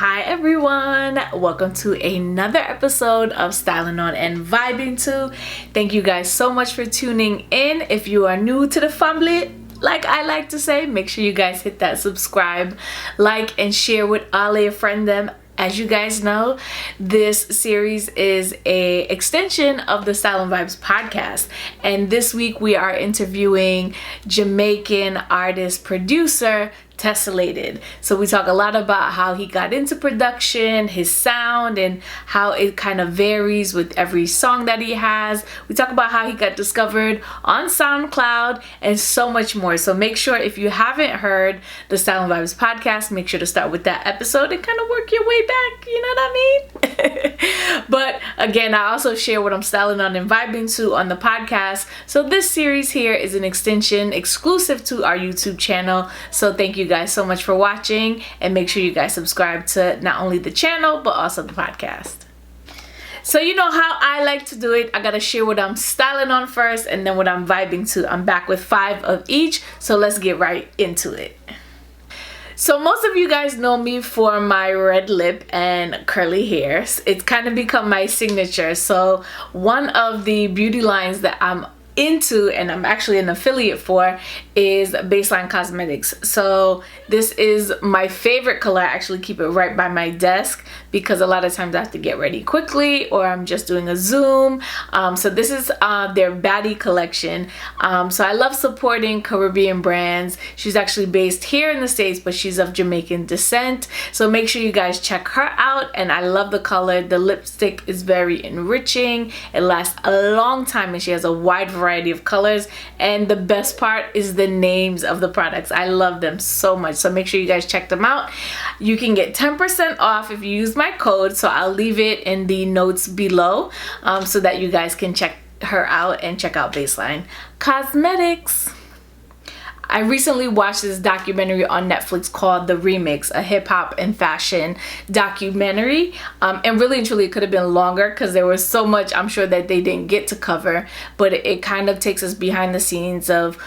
Hi everyone, welcome to another episode of Stylin On and Vibin too. Thank you guys so much for tuning in. If you are new to the family, like I like to say, make sure you guys hit that subscribe, like, and share with all your friends them. As you guys know, this series is a extension of the Stylin Vibes podcast, and this week we are interviewing Jamaican artist producer Tessellated. So we talk a lot about how he got into production, his sound, and how it kind of varies with every song that he has. We talk about how he got discovered on SoundCloud and so much more. So make sure, if you haven't heard the Stylin Vibes podcast, make sure to start with that episode and kind of work your way back, you know what I mean? But again, I also share what I'm styling on and vibing to on the podcast. So this series here is an extension exclusive to our YouTube channel. So thank you guys so much for watching, and make sure you guys subscribe to not only the channel but also the podcast. So you know how I like to do it. I gotta share what I'm styling on first and then what I'm vibing to. I'm back with 5 of each, so let's get right into it. So most of you guys know me for my red lip and curly hair. It's kind of become my signature. So one of the beauty lines that I'm into, and I'm actually an affiliate for, is Baseline Cosmetics. So this is my favorite color. I actually keep it right by my desk because a lot of times I have to get ready quickly or I'm just doing a Zoom. So this is their baddie collection. So I love supporting Caribbean brands. She's actually based here in the States, but she's of Jamaican descent. So make sure you guys check her out, and I love the color. The lipstick is very enriching. It lasts a long time, and she has a wide variety of colors, and the best part is the names of the products. I love them so much, so make sure you guys check them out. You can get 10% off if you use my code, so I'll leave it in the notes below, so that you guys can check her out and check out Baseline Cosmetics. I recently watched this documentary on Netflix called The Remix, a hip-hop and fashion documentary. And really and truly, it could have been longer because there was so much I'm sure that they didn't get to cover. But it kind of takes us behind the scenes of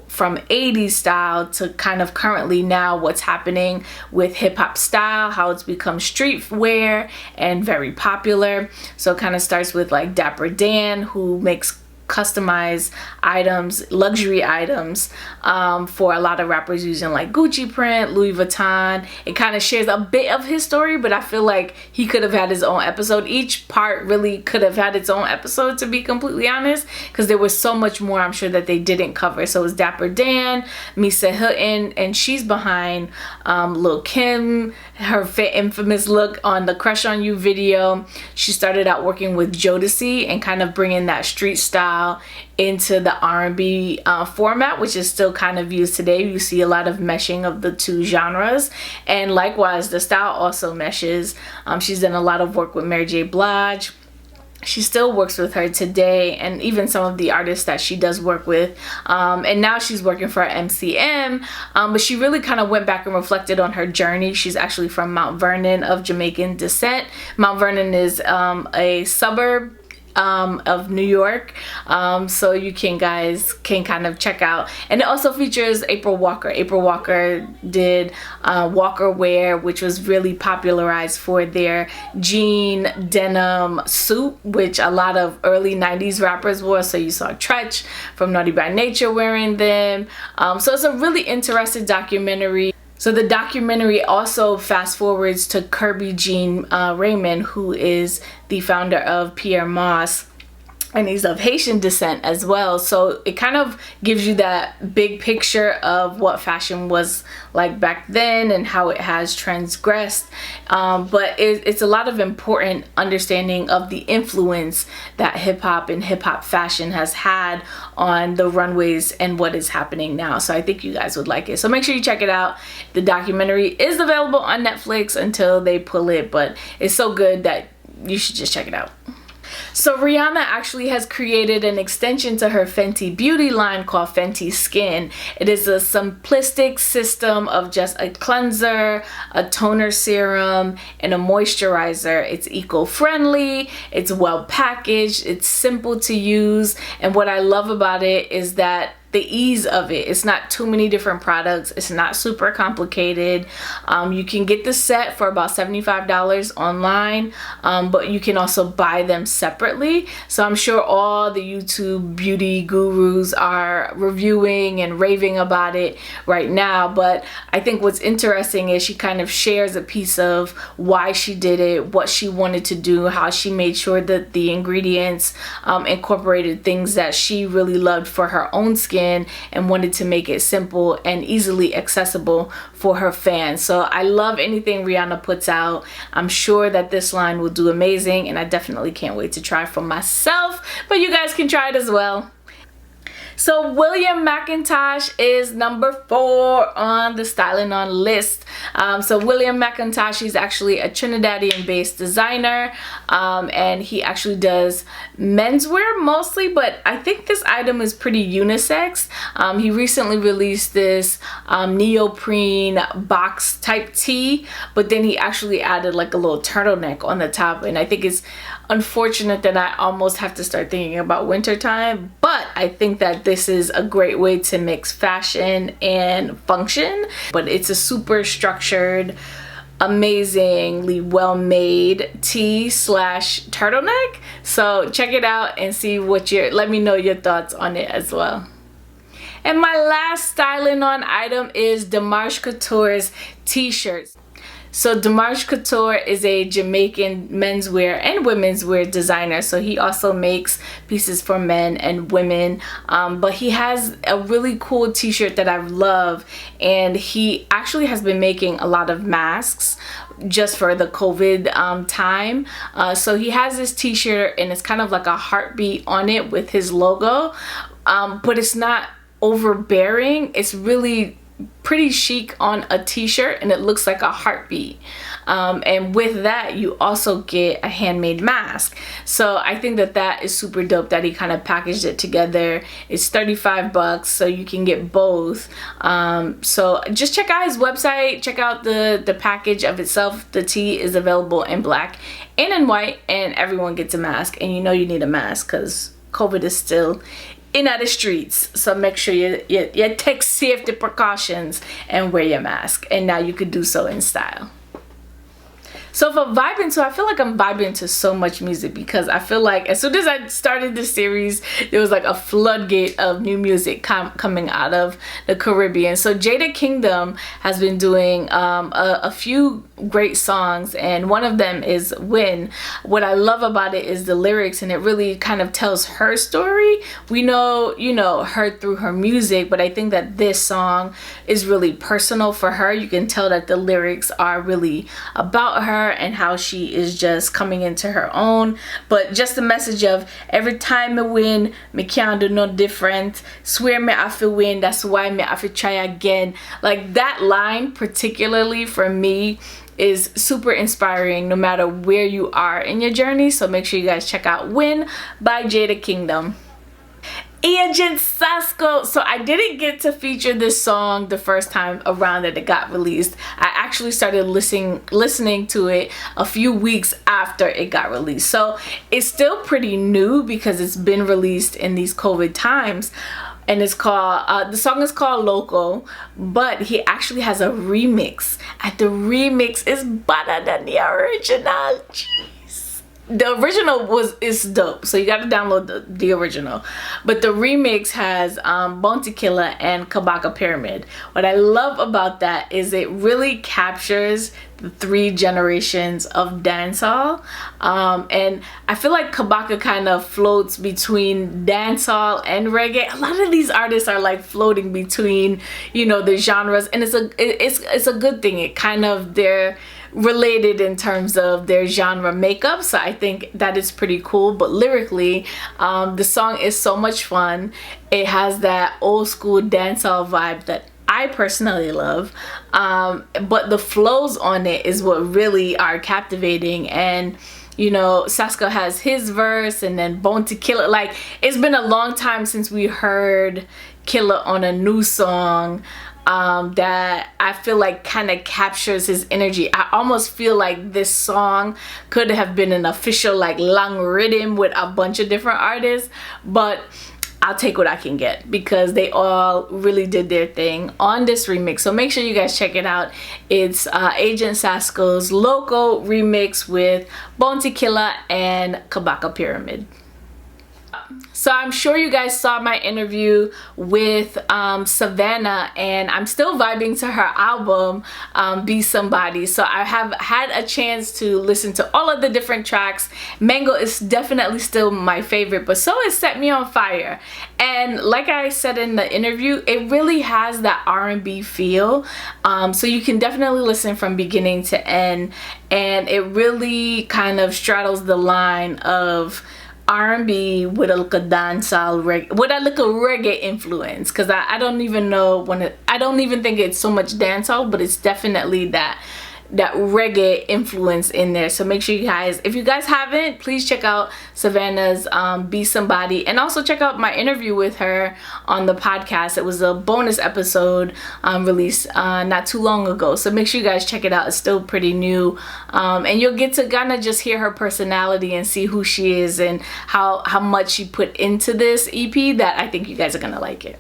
from 80s style to kind of currently now what's happening with hip-hop style, how it's become streetwear and very popular. So it kind of starts with like Dapper Dan, who makes customized items, luxury items for a lot of rappers using like Gucci print, Louis Vuitton. It kind of shares a bit of his story, but I feel like he could have had his own episode. Each part really could have had its own episode, to be completely honest, because there was so much more I'm sure that they didn't cover. So it's Dapper Dan, Misa Hilton, and she's behind Lil Kim, her infamous look on the Crush on You video. She started out working with Jodeci and kind of bringing that street style into the R&B format, which is still kind of used today. You see a lot of meshing of the two genres, and likewise the style also meshes. She's done a lot of work with Mary J. Blige. She still works with her today, and even some of the artists that she does work with. And now she's working for MCM, but she really kind of went back and reflected on her journey. She's actually from Mount Vernon of Jamaican descent. Mount Vernon is a suburb of New York, so you guys can kind of check out. And it also features April Walker. April Walker did Walker Wear, which was really popularized for their jean denim suit, which a lot of early 90s rappers wore. So you saw Tretch from Naughty by Nature wearing them. So it's a really interesting documentary. So the documentary also fast forwards to Kirby Jean-Raymond, who is the founder of Pierre Moss, and he's of Haitian descent as well. So it kind of gives you that big picture of what fashion was like back then and how it has transgressed. But it's a lot of important understanding of the influence that hip-hop and hip-hop fashion has had on the runways and what is happening now. So I think you guys would like it. So make sure you check it out. The documentary is available on Netflix until they pull it, but it's so good that you should just check it out. So Rihanna actually has created an extension to her Fenty beauty line called Fenty Skin. It is a simplistic system of just a cleanser, a toner serum, and a moisturizer. It's eco-friendly, it's well packaged, it's simple to use, and what I love about it is that the ease of it. It's not too many different products. It's not super complicated. You can get the set for about $75 online, but you can also buy them separately. So I'm sure all the YouTube beauty gurus are reviewing and raving about it right now. But I think what's interesting is she kind of shares a piece of why she did it, what she wanted to do, how she made sure that the ingredients incorporated things that she really loved for her own skin and wanted to make it simple and easily accessible for her fans. So I love anything Rihanna puts out. I'm sure that this line will do amazing, and I definitely can't wait to try for myself, but you guys can try it as well. So William McIntosh is number 4 on the Stylin On list. So William McIntosh is actually a Trinidadian based designer, and he actually does menswear mostly, but I think this item is pretty unisex. He recently released this neoprene box type tee, but then he actually added like a little turtleneck on the top, and I think it's unfortunate that I almost have to start thinking about winter time, but I think that this is a great way to mix fashion and function. But it's a super structured, amazingly well made tee slash turtleneck. So check it out and see what let me know your thoughts on it as well. And my last Stylin On item is the Marsh Couture's t-shirts. So Marsh Couture is a Jamaican menswear and women's wear designer. So he also makes pieces for men and women. But he has a really cool t-shirt that I love. And he actually has been making a lot of masks just for the COVID time. So he has this t-shirt and it's kind of like a heartbeat on it with his logo. But it's not overbearing. It's really pretty chic on a t-shirt, and it looks like a heartbeat. And with that, you also get a handmade mask. So I think that that is super dope that he kind of packaged it together. It's $35, so you can get both. So just check out his website, check out the package of itself. The tee is available in black and in white, and everyone gets a mask. And you know you need a mask because COVID is still in the streets, so make sure you take safety precautions and wear your mask, and now you could do so in style. So for vibing to, I feel like I'm vibing to so much music because I feel like as soon as I started this series, there was like a floodgate of new music coming out of the Caribbean. So Jada Kingdom has been doing a few great songs, and one of them is Win. What I love about it is the lyrics, and it really kind of tells her story. We know, you know, her through her music, but I think that this song is really personal for her. You can tell that the lyrics are really about her and how she is just coming into her own. But just the message of every time I win, me can't do no different. Swear me I feel win, that's why me I feel try again. Like that line particularly for me is super inspiring no matter where you are in your journey. So make sure you guys check out Win by Jada Kingdom. Agent Sasco. So I didn't get to feature this song the first time around that it got released. I actually started listening to it a few weeks after it got released. So it's still pretty new because it's been released in these COVID times. And it's called, the song is called Loco, but he actually has a remix. And the remix is better than the original. The original is dope, so you got to download the original, but the remix has Bounty Killer and Kabaka Pyramid. What I love about that is it really captures the 3 generations of dancehall, and I feel like Kabaka kind of floats between dancehall and reggae. A lot of these artists are like floating between, you know, the genres, and it's a good thing. It kind of, they're related in terms of their genre makeup, so I think that is pretty cool. But lyrically, the song is so much fun. It has that old school dancehall vibe that I personally love, but the flows on it is what really are captivating. And you know, Sasco has his verse, and then Bounty Killer. Like, it's been a long time since we heard Killer on a new song that I feel like kind of captures his energy. I almost feel like this song could have been an official like long rhythm with a bunch of different artists, but I'll take what I can get, because they all really did their thing on this remix. So make sure you guys check it out. It's Agent Sasco's Loco remix with Bounty Killer and Kabaka Pyramid. So I'm sure you guys saw my interview with Savannah, and I'm still vibing to her album, Be Somebody. So I have had a chance to listen to all of the different tracks. Mango is definitely still my favorite, but so is Set Me On Fire. And like I said in the interview, it really has that R&B feel. So you can definitely listen from beginning to end, and it really kind of straddles the line of R&B with a little dancehall reggae, with a little reggae influence, because I don't even know I don't even think it's so much dancehall, but it's definitely that reggae influence in there. So make sure you guys, if you guys haven't, please check out Savannah's Be Somebody, and also check out my interview with her on the podcast. It was a bonus episode released not too long ago, so make sure you guys check it out. It's still pretty new, and you'll get to kind of just hear her personality and see who she is and how much she put into this EP, that I think you guys are gonna like it.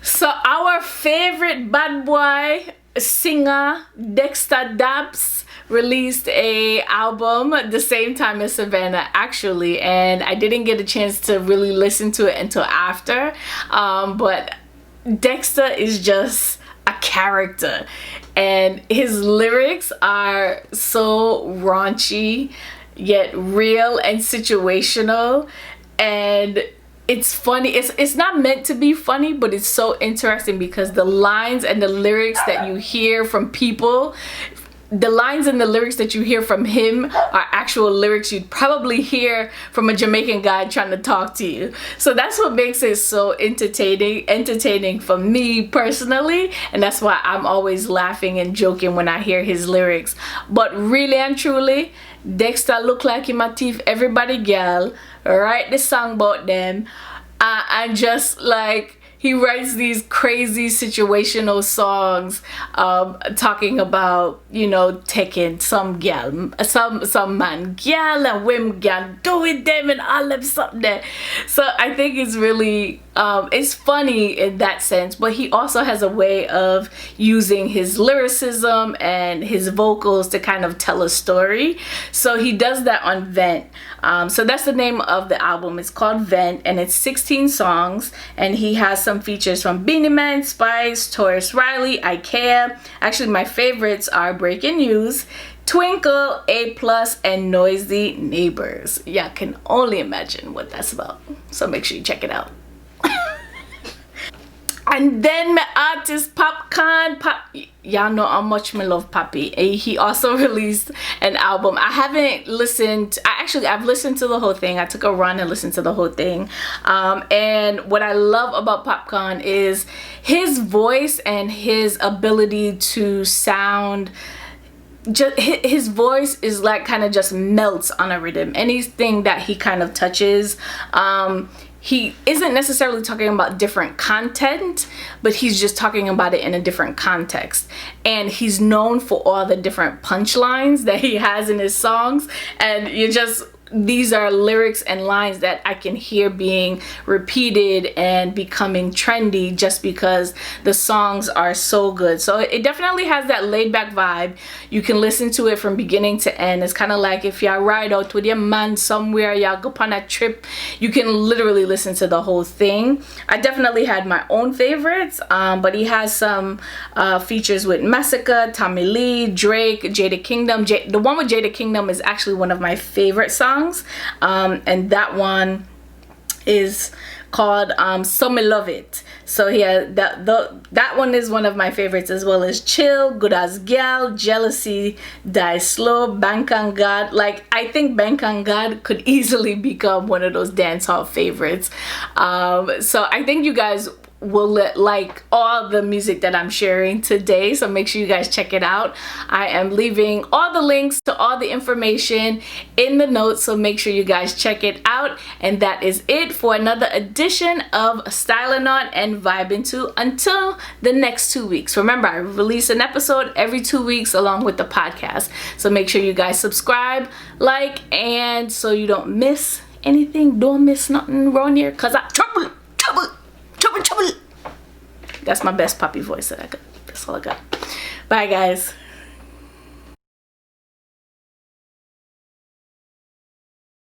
So our favorite bad boy singer Dexta Daps released a album the same time as Savannah, actually, and I didn't get a chance to really listen to it until after, but Dexta is just a character, and his lyrics are so raunchy yet real and situational, and it's funny. It's not meant to be funny, but it's so interesting because the lines and the lyrics that you hear from people, the lines and the lyrics that you hear from him are actual lyrics you'd probably hear from a Jamaican guy trying to talk to you. So that's what makes it so entertaining for me personally, and that's why I'm always laughing and joking when I hear his lyrics. But really and truly, Dexta look like him a thief everybody girl, write the song about them, and just like he writes these crazy situational songs, talking about, you know, taking some gal, some man gal and women gal, doing them and all them something there. So I think it's really it's funny in that sense, but he also has a way of using his lyricism and his vocals to kind of tell a story. So he does that on Vent. So that's the name of the album. It's called Vent, and it's 16 songs, and he has some features from Beanie Man, Spice, Taurus Riley, IKEA. Actually, my favorites are Breaking News, Twinkle, A+, and Noisy Neighbors. Yeah, I can only imagine what that's about. So make sure you check it out. And then my artist Popcaan, y'all know how much I love Poppy. He also released an album. I haven't listened, I've listened to the whole thing. I took a run and listened to the whole thing. And what I love about Popcaan is his voice and his ability to sound, just his voice is like kind of just melts on a rhythm. Anything that he kind of touches, he isn't necessarily talking about different content, but he's just talking about it in a different context. And he's known for all the different punchlines that he has in his songs, and these are lyrics and lines that I can hear being repeated and becoming trendy just because the songs are so good. So it definitely has that laid back vibe. You can listen to it from beginning to end. It's kind of like if y'all ride out with your man somewhere, y'all go on a trip, you can literally listen to the whole thing. I definitely had my own favorites, but he has some features with Massacre, Tommy Lee, Drake, Jada Kingdom. The one with Jada Kingdom is actually one of my favorite songs. And that one is called So Me Love It. So yeah, that one is one of my favorites, as well as Chill, Good As Gal, Jealousy, Die Slow, Bank on God. Like, I think Bank on God could easily become one of those dancehall favorites. So I think you guys will like all the music that I'm sharing today, so make sure you guys check it out. I am leaving all the links to all the information in the notes, so make sure you guys check it out. And that is it for another edition of Stylin On and Vibin To until the next 2 weeks. Remember, I release an episode every 2 weeks along with the podcast, so make sure you guys subscribe, like, and so you don't miss anything, don't miss nothing around here, cause I trouble. That's my best poppy voice that I got. That's all I got. Bye guys.